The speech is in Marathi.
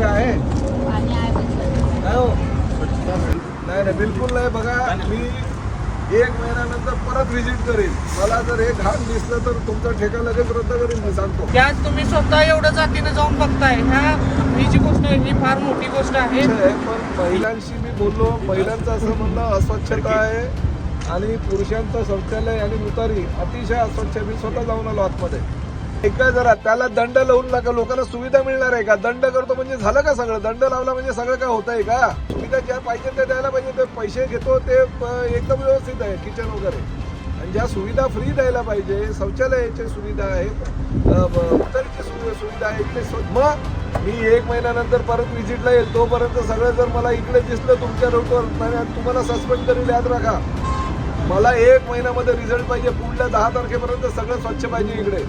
वगैरे आहे? पाणी आहे पण सर. नाही हो. नाही नाही बिलकुल नाही. बघा मी 1 महिन्यानंतर परत व्हिजिट करेन. मला जर हे घाण दिसलं तर तुमचा ठेका लगेच रद्द करेन मी सांगतो. त्यात तुम्ही स्वतः एवढं जातीनं जाऊन बघताय, ही जी गोष्ट आहे ही फार मोठी गोष्ट आहे. पण महिलांशी मी बोललो, महिलांचं असं म्हणणं अस्वच्छता आहे आणि पुरुषांचं शौचालय आणि उतारी अतिशय अस्वच्छ. मी स्वतः जाऊन आलो आतमध्ये. ऐका जरा, त्याला दंड लावून नका. लोकांना सुविधा मिळणार आहे का? दंड करतो म्हणजे झालं का सगळं? दंड लावला म्हणजे सगळं काय होत आहे का? सुविधा ज्या पाहिजे त्या द्यायला पाहिजे. ते पैसे घेतो ते एकदम व्यवस्थित आहे, किचन वगैरे. आणि ज्या सुविधा फ्री द्यायला पाहिजे, शौचालयाची सुविधा आहे, उतारीची सुविधा आहे, इकडे मग मी 1 महिन्यानंतर परत व्हिजिटला येईल. तोपर्यंत सगळं जर मला इकडे दिसलं तुमच्या रूटवर, तुम्हाला सस्पेंड करेल. याद राखा, मला 1 महिन्यामध्ये रिझल्ट पाहिजे. पुढल्या 10 तारखेपर्यंत सगळं स्वच्छ पाहिजे इकडे.